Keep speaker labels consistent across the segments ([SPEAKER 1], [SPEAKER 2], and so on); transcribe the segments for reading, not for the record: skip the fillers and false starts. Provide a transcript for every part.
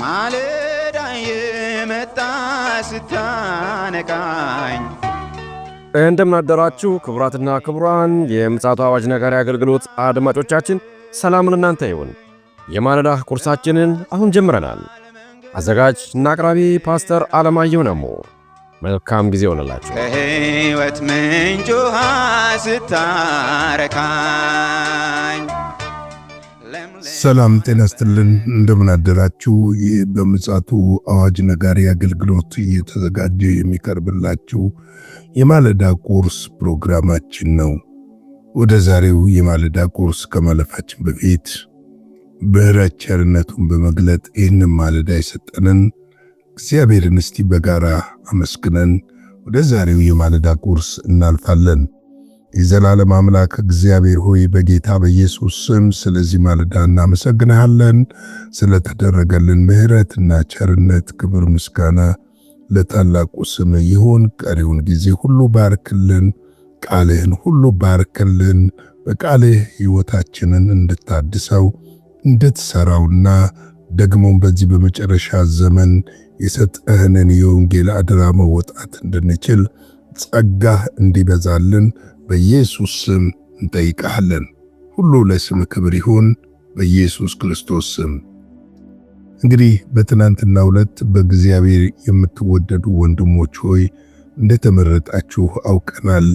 [SPEAKER 1] ማለዳ የመጣ ስታነቃኝ
[SPEAKER 2] እንደምን አደራችሁ ክቡራትና ክቡራን የምፅዓቱ አዋጅ ነጋሪ አገልግሎት አድማጮቻችን፣ ሰላም ለእናንተ ይሁን። የማለዳ ቁርሳችንን አሁን ጀምረናል። አዘጋጅ እና አቅራቢ ፓስተር አለማየሁ ነሞ። መልካም ጊዜ ሆነላችሁ።
[SPEAKER 1] ከሕይወት ምንጭ ውሃ ስታረካኝ
[SPEAKER 3] ሰላም ጤና ይስጥልን። እንደምን አደራችሁ። ይህ በምፅዓቱ አዋጅ ነጋሪ አገልግሎት እየተዘጋጀ የሚቀርብላችሁ የማለዳ ቁርስ ፕሮግራማችን ነው። ወደ ዛሬው የማለዳ ቁርስ ከማለፋችን በፊት ምሕረት ቸርነቱን በመግለጥ ይህንን ማለዳ የሰጠንን እግዚአብሔርን እስቲ በጋራ አመስግነን ወደ ዛሬው የማለዳ ቁርስ እናልፋለን። የዘላለም አምላክ እግዚአብሔር ሆይ በጌታ በኢየሱስ ስም ስለዚህ ማለዳ እናመሰግንሃለን። ስለተደረገልን ምሕረትና ቸርነት ክብር ምስጋና ለታላቁ ስም ይሁን። ቀሪውን ጊዜ ሁሉ ባርክልን፣ ቃልህን ሁሉ ባርክልን። በቃልህ ሕይወታችንን እንድታድሰው እንድትሰራውና ደግሞም በዚህ በመጨረሻ ዘመን የሰጠህንን የወንጌል አደራ መወጣት እንድንችል ጸጋህ እንዲበዛልን በኢየሱስ ስም እንጠይቃለን። ሁሉ ለስም ክብር ይሁን በኢየሱስ ክርስቶስ ስም። እንግዲህ በትናንትናው ዕለት በእግዚአብሔር የምትወደዱ ወንድሞች ሆይ እንደተመረጣችሁ አውቀናል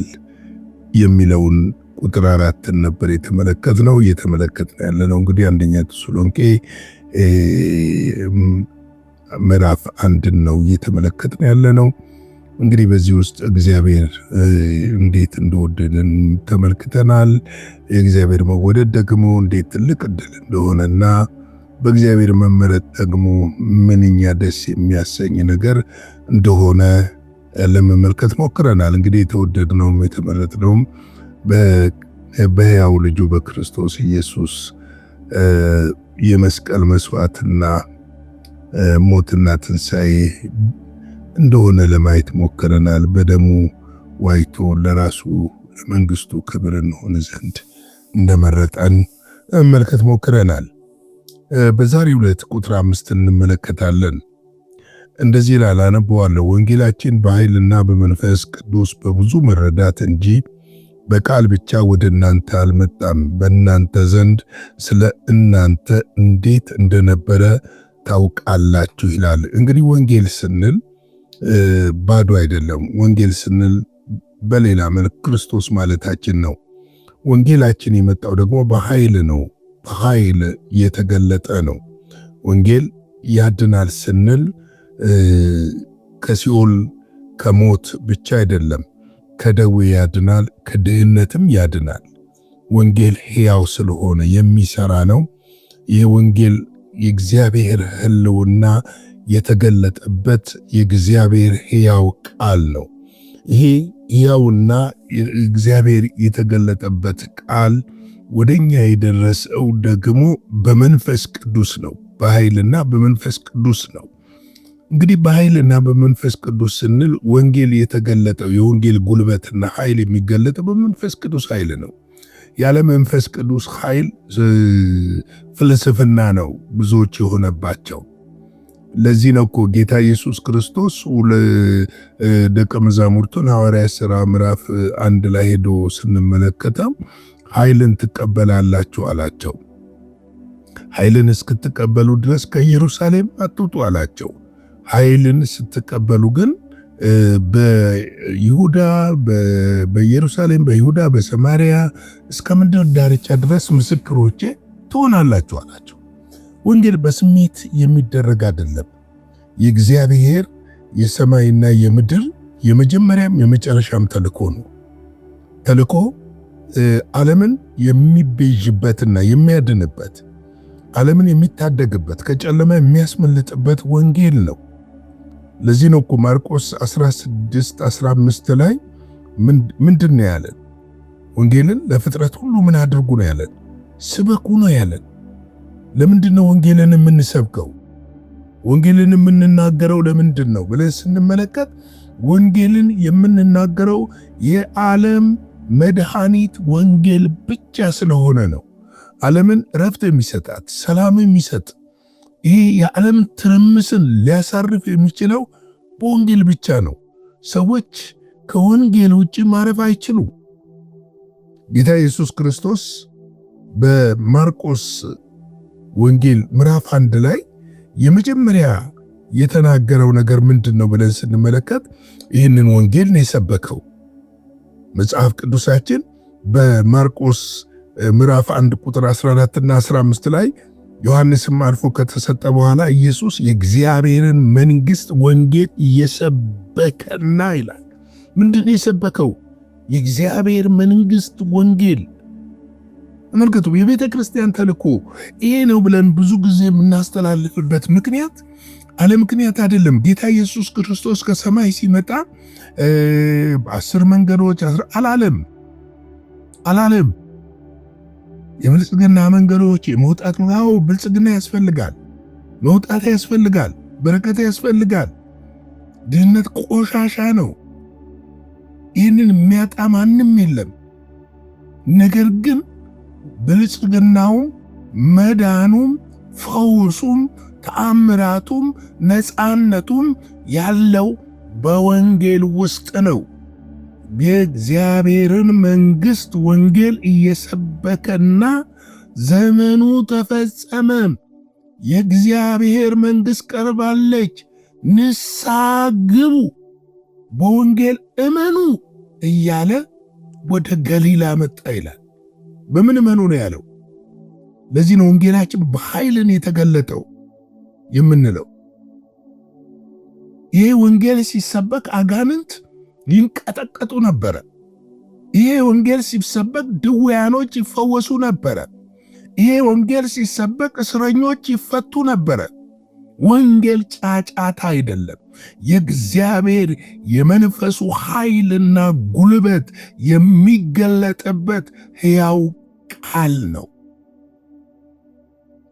[SPEAKER 3] የሚለውን ቁጥር 4 ነበር የተመለከትነው። እየተመለከትን ያለነው እንግዲህ አንደኛ ተሰሎንቄ ምዕራፍ 1 ነው እየተመለከትን ያለነው። እንግዲህ በዚህ ውስጥ እግዚአብሔር እንዴት እንደወደደን ተመልክተናል። የእግዚአብሔር መወደድ ደግሞ እንዴት ትልቅ ዕድል እንደሆነና በእግዚአብሔር መመረጥ ደግሞ ምንኛ ደስ የሚያሰኝ ነገር እንደሆነ ለመመልከት ሞክረናል። እንግዲህ የተወደድነውም የተመረጥነውም በሕያው ልጁ በክርስቶስ ኢየሱስ የመስቀል መስዋዕትና ሞትና ትንሣኤ እንደሆነ ለማየት ሞክረናል። በደሙ ዋይቶ ለራሱ ለመንግስቱ ክብር እንሆን ዘንድ እንደመረጠን መመልከት ሞክረናል። በዛሬው ዕለት ቁጥር 5 እንመለከታለን። እንደዚህ ይላል፣ አነበዋለሁ። ወንጌላችን በኃይልና በመንፈስ ቅዱስ በብዙ መረዳት እንጂ በቃል ብቻ ወደ እናንተ አልመጣም። በእናንተ ዘንድ ስለ እናንተ እንዴት እንደነበረ ታውቃላችሁ ይላል። እንግዲህ ወንጌል ስንል ባዶ አይደለም። ወንጌል ስንል በሌላ መልክ ክርስቶስ ማለታችን ነው። ወንጌላችን የመጣው ደግሞ በኃይል ነው። በኃይል የተገለጠ ነው። ወንጌል ያድናል ስንል ከሲኦል ከሞት ብቻ አይደለም፣ ከደዌ ያድናል፣ ከድህነትም ያድናል። ወንጌል ሕያው ስለሆነ የሚሰራ ነው። ይህ ወንጌል የእግዚአብሔር ሕልውና የተገለጠበት የእግዚአብሔር ሕያው ቃል ነው። ይሄ ሕያውና እግዚአብሔር የተገለጠበት ቃል ወደኛ የደረሰው ደግሞ በመንፈስ ቅዱስ ነው። በኃይልና በመንፈስ ቅዱስ ነው። እንግዲህ በኃይልና በመንፈስ ቅዱስ ስንል ወንጌል የተገለጠው የወንጌል ጉልበትና ኃይል የሚገለጠው በመንፈስ ቅዱስ ኃይል ነው። ያለ መንፈስ ቅዱስ ኃይል ፍልስፍና ነው ብዙዎች የሆነባቸው። ለዚህ ነው እኮ ጌታ ኢየሱስ ክርስቶስ ደቀ መዛሙርቱን ሐዋርያት ሥራ ምዕራፍ 1 ላይ ሄዶ ስንመለከተው ኃይልን ትቀበላላችሁ አላቸው። ኃይልን እስክትቀበሉ ድረስ ከኢየሩሳሌም አትውጡ አላቸው። ኃይልን ስትቀበሉ ግን በይሁዳ በኢየሩሳሌም በይሁዳ በሰማርያ እስከ ምድር ዳርቻ ድረስ ምስክሮቼ ትሆናላችሁ አላቸው። ወንጌል በስሜት የሚደረግ አይደለም። የእግዚአብሔር የሰማይና የምድር የመጀመሪያም የመጨረሻም ተልእኮ ነው። ተልእኮ ዓለምን የሚቤዥበትና የሚያድንበት፣ ዓለምን የሚታደግበት፣ ከጨለማ የሚያስመልጥበት ወንጌል ነው። ለዚህ ነው እኮ ማርቆስ 16:15 ላይ ምንድን ነው ያለን? ወንጌልን ለፍጥረት ሁሉ ምን አድርጉ ነው ያለን? ስበኩ ነው ያለን። ለምንድን ነው ወንጌልን የምንሰብከው? ወንጌልን የምንናገረው ለምንድን ነው ብለን ስንመለከት ወንጌልን የምንናገረው የዓለም መድኃኒት ወንጌል ብቻ ስለሆነ ነው። ዓለምን ረፍት የሚሰጣት ሰላም የሚሰጥ ይህ የዓለም ትርምስን ሊያሳርፍ የሚችለው በወንጌል ብቻ ነው። ሰዎች ከወንጌል ውጭ ማረፍ አይችሉም። ጌታ ኢየሱስ ክርስቶስ በማርቆስ ወንጌል ምዕራፍ 1 ላይ የመጀመሪያ የተናገረው ነገር ምንድነው ብለን ስንመለከት ይህንን ወንጌል ነው የሰበከው። መጽሐፍ ቅዱሳችን በማርቆስ ምዕራፍ 1 ቁጥር 14 እና 15 ላይ ዮሐንስም አልፎ ከተሰጠ በኋላ ኢየሱስ የእግዚአብሔርን መንግሥት ወንጌል እየሰበከና ይላል። ምንድነው የሰበከው? የእግዚአብሔር መንግሥት ወንጌል። ተመልከቱ፣ የቤተ ክርስቲያን ተልእኮ ይሄ ነው ብለን ብዙ ጊዜ የምናስተላልፍበት ምክንያት አለ ምክንያት አይደለም። ጌታ ኢየሱስ ክርስቶስ ከሰማይ ሲመጣ 10 መንገዶች አላለም። የብልጽግና መንገዶች የመውጣት ነው። ብልጽግና ያስፈልጋል፣ መውጣት ያስፈልጋል፣ በረከት ያስፈልጋል። ድህነት ቆሻሻ ነው። ይህንን የሚያጣ ማንም የለም። ነገር ግን ብልጽግናውም መዳኑም ፈውሱም ተአምራቱም ነፃነቱም ያለው በወንጌል ውስጥ ነው። የእግዚአብሔርን መንግሥት ወንጌል እየሰበከና ዘመኑ ተፈጸመ፣ የእግዚአብሔር መንግሥት ቀርባለች፣ ንስሐ ግቡ፣ በወንጌል እመኑ እያለ ወደ ገሊላ መጣ ይላል። በምን እመኑ ነው ያለው? ለዚህ ነው ወንጌላችን በኃይልን የተገለጠው የምንለው። ይሄ ወንጌል ሲሰበክ አጋንንት ይንቀጠቀጡ ነበረ። ይሄ ወንጌል ሲሰበክ ድውያኖች ይፈወሱ ነበረ። ይሄ ወንጌል ሲሰበክ እስረኞች ይፈቱ ነበረ። ወንጌል ጫጫታ አይደለም። የእግዚአብሔር የመንፈሱ ኃይልና ጉልበት የሚገለጥበት ሕያው ቃል ነው።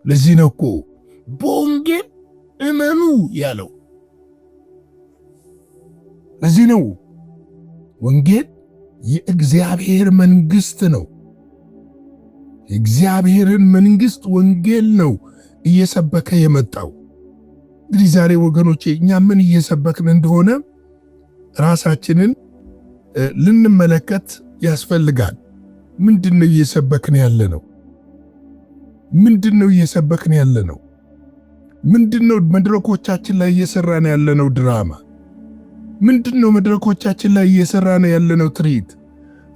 [SPEAKER 3] ለዚህ ነው እኮ በወንጌል እመኑ ያለው። ለዚህ ነው ወንጌል የእግዚአብሔር መንግሥት ነው። የእግዚአብሔርን መንግሥት ወንጌል ነው እየሰበከ የመጣው። እንግዲህ ዛሬ ወገኖቼ እኛ ምን እየሰበክን እንደሆነ ራሳችንን ልንመለከት ያስፈልጋል። ምንድነው እየሰበክን ያለ ነው? ምንድነው እየሰበክን ያለ ነው? ምንድነው መድረኮቻችን ላይ እየሰራን ያለነው ድራማ? ምንድነው መድረኮቻችን ላይ እየሰራን ያለነው ትርኢት?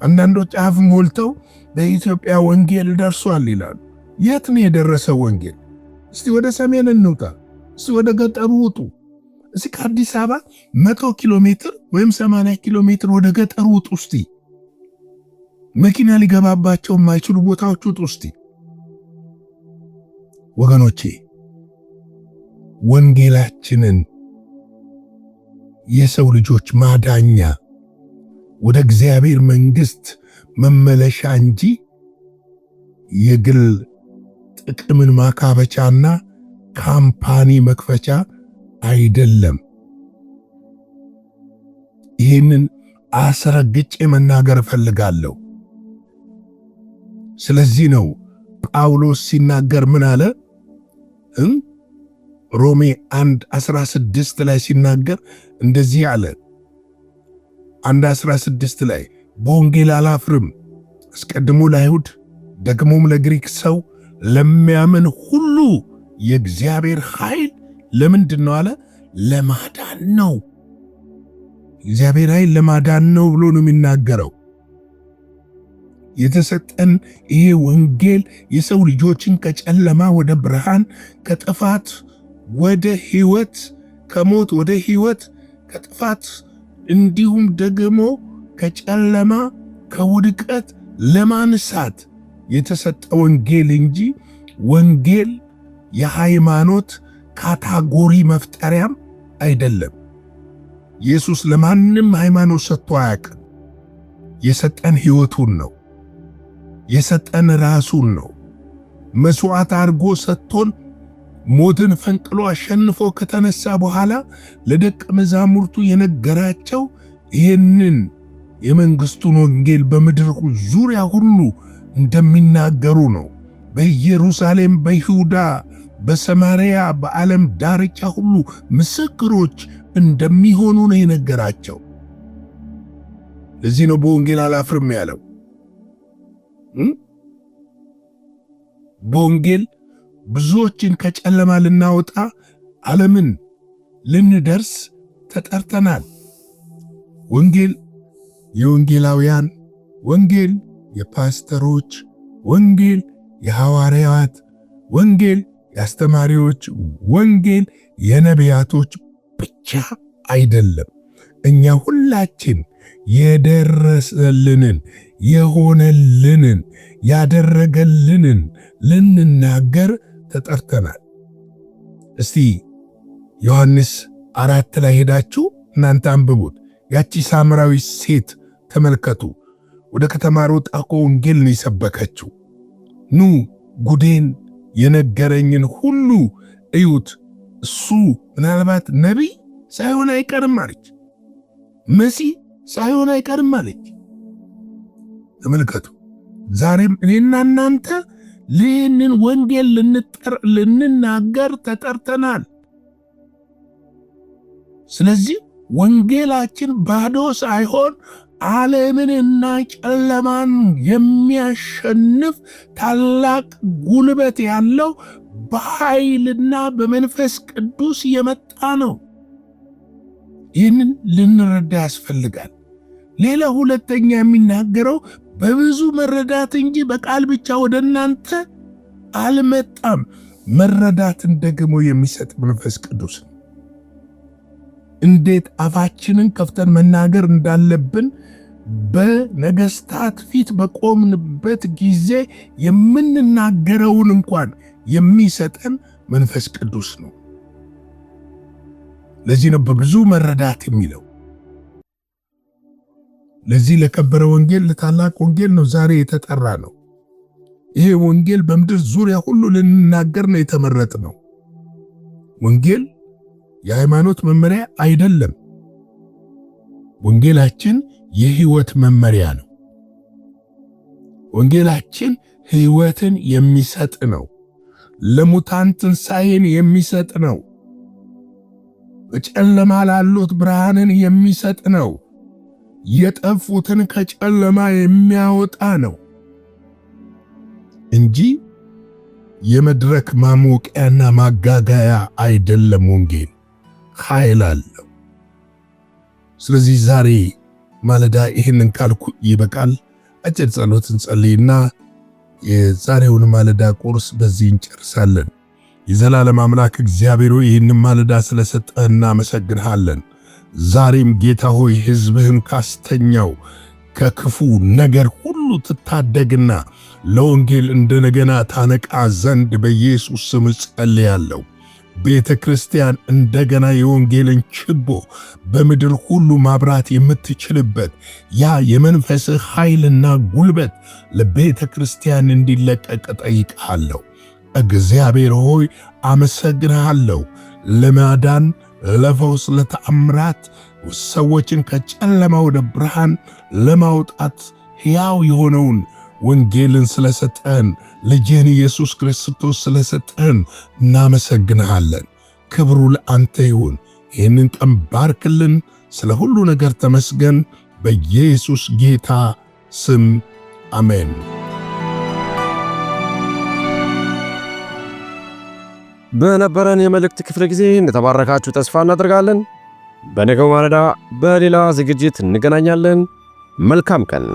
[SPEAKER 3] አንዳንዶች አፍ ሞልተው በኢትዮጵያ ወንጌል ደርሷል ይላሉ። የት ነው የደረሰው ወንጌል? እስቲ ወደ ሰሜን እንውጣ። እስቲ ወደ ገጠሩ ውጡ። እስቲ ከአዲስ አበባ 100 ኪሎ ሜትር ወይም 80 ኪሎ ሜትር ወደ ገጠሩ ውጡ። እስቲ መኪና ሊገባባቸው የማይችሉ ቦታዎች ውጡ። እስቲ ወገኖቼ ወንጌላችንን የሰው ልጆች ማዳኛ ወደ እግዚአብሔር መንግሥት መመለሻ እንጂ የግል ጥቅምን ማካበቻና ካምፓኒ መክፈቻ አይደለም። ይህንን አስረግጬ መናገር እፈልጋለሁ። ስለዚህ ነው ጳውሎስ ሲናገር ምን አለ? ሮሜ 1:16 ላይ ሲናገር እንደዚህ አለ። 1:16 ላይ በወንጌል አላፍርም፣ አስቀድሞ ለአይሁድ ደግሞም ለግሪክ ሰው ለሚያምን ሁሉ የእግዚአብሔር ኃይል ለምንድን ነው አለ? ለማዳን ነው። እግዚአብሔር ኃይል ለማዳን ነው ብሎ ነው የሚናገረው። የተሰጠን ይሄ ወንጌል የሰው ልጆችን ከጨለማ ወደ ብርሃን፣ ከጥፋት ወደ ሕይወት፣ ከሞት ወደ ሕይወት፣ ከጥፋት እንዲሁም ደግሞ ከጨለማ ከውድቀት ለማንሳት የተሰጠ ወንጌል እንጂ ወንጌል የሃይማኖት ካታጎሪ መፍጠሪያም አይደለም። ኢየሱስ ለማንም ሃይማኖት ሰጥቶ አያውቅም። የሰጠን ሕይወቱን ነው። የሰጠን ራሱን ነው። መስዋዕት አድርጎ ሰጥቶን ሞትን ፈንቅሎ አሸንፎ ከተነሳ በኋላ ለደቀ መዛሙርቱ የነገራቸው ይህንን የመንግሥቱን ወንጌል በምድር ዙሪያ ሁሉ እንደሚናገሩ ነው። በኢየሩሳሌም፣ በይሁዳ፣ በሰማርያ በዓለም ዳርቻ ሁሉ ምስክሮች እንደሚሆኑ ነው የነገራቸው። ለዚህ ነው በወንጌል አላፍርም ያለው። በወንጌል ብዙዎችን ከጨለማ ልናወጣ ዓለምን ልንደርስ ተጠርተናል። ወንጌል የወንጌላውያን፣ ወንጌል የፓስተሮች፣ ወንጌል የሐዋርያት፣ ወንጌል የአስተማሪዎች፣ ወንጌል የነቢያቶች ብቻ አይደለም። እኛ ሁላችን የደረሰልንን፣ የሆነልንን፣ ያደረገልንን ልንናገር ተጠርተናል። እስቲ ዮሐንስ 4 ላይ ሄዳችሁ እናንተ አንብቡት። ያቺ ሳምራዊ ሴት ተመልከቱ። ወደ ከተማ ሮጣ ወንጌል ነው የሰበከችው። ኑ ጉዴን የነገረኝን ሁሉ እዩት፣ እሱ ምናልባት ነቢይ ሳይሆን አይቀርም አለች። መሲህ ሳይሆን አይቀርም አለች። ተመልከቱ። ዛሬም እኔና እናንተ ይህንን ወንጌል ልንናገር ተጠርተናል። ስለዚህ ወንጌላችን ባዶ ሳይሆን ዓለምንና ጨለማን የሚያሸንፍ ታላቅ ጉልበት ያለው በኃይልና በመንፈስ ቅዱስ የመጣ ነው። ይህንን ልንረዳ ያስፈልጋል። ሌላ ሁለተኛ የሚናገረው በብዙ መረዳት እንጂ በቃል ብቻ ወደ እናንተ አልመጣም። መረዳትን ደግሞ የሚሰጥ መንፈስ ቅዱስ ነው። እንዴት አፋችንን ከፍተን መናገር እንዳለብን በነገስታት ፊት በቆምንበት ጊዜ የምንናገረውን እንኳን የሚሰጠን መንፈስ ቅዱስ ነው። ለዚህ ነው በብዙ መረዳት የሚለው። ለዚህ ለከበረ ወንጌል፣ ለታላቅ ወንጌል ነው ዛሬ የተጠራ ነው። ይሄ ወንጌል በምድር ዙሪያ ሁሉ ልንናገር ነው የተመረጥ ነው። ወንጌል የሃይማኖት መመሪያ አይደለም። ወንጌላችን የህይወት መመሪያ ነው። ወንጌላችን ህይወትን የሚሰጥ ነው። ለሙታን ትንሣኤን የሚሰጥ ነው። በጨለማ ላሉት ብርሃንን የሚሰጥ ነው። የጠፉትን ከጨለማ የሚያወጣ ነው እንጂ የመድረክ ማሞቂያና ማጋጋያ አይደለም። ወንጌል ኃይል አለው። ስለዚህ ዛሬ ማለዳ ይህንን ካልኩ ይበቃል። አጭር ጸሎት እንጸልይና የዛሬውን ማለዳ ቁርስ በዚህ እንጨርሳለን። የዘላለም አምላክ እግዚአብሔር ሆይ ይህንን ማለዳ ስለሰጠህ እናመሰግንሃለን። ዛሬም ጌታ ሆይ ሕዝብህን ካስተኛው ከክፉ ነገር ሁሉ ትታደግና ለወንጌል እንደገና ታነቃ ዘንድ በኢየሱስ ስም ጸልያለሁ። ቤተ ክርስቲያን እንደገና የወንጌልን ችቦ በምድር ሁሉ ማብራት የምትችልበት ያ የመንፈስህ ኃይልና ጉልበት ለቤተ ክርስቲያን እንዲለቀቅ ጠይቃለሁ። እግዚአብሔር ሆይ አመሰግንሃለሁ። ለማዳን፣ ለፈውስ፣ ለተአምራት ሰዎችን ከጨለማ ወደ ብርሃን ለማውጣት ሕያው የሆነውን ወንጌልን ስለሰጠን፣ ልጅህን ኢየሱስ ክርስቶስ ስለሰጠን እናመሰግንሃለን። ክብሩ ለአንተ ይሁን። ይህንን ቀን ባርክልን። ስለ ሁሉ ነገር ተመስገን። በኢየሱስ ጌታ ስም አሜን።
[SPEAKER 2] በነበረን የመልእክት ክፍለ ጊዜ እንደተባረካችሁ ተስፋ እናደርጋለን። በነገው ማለዳ በሌላ ዝግጅት እንገናኛለን። መልካም ቀን።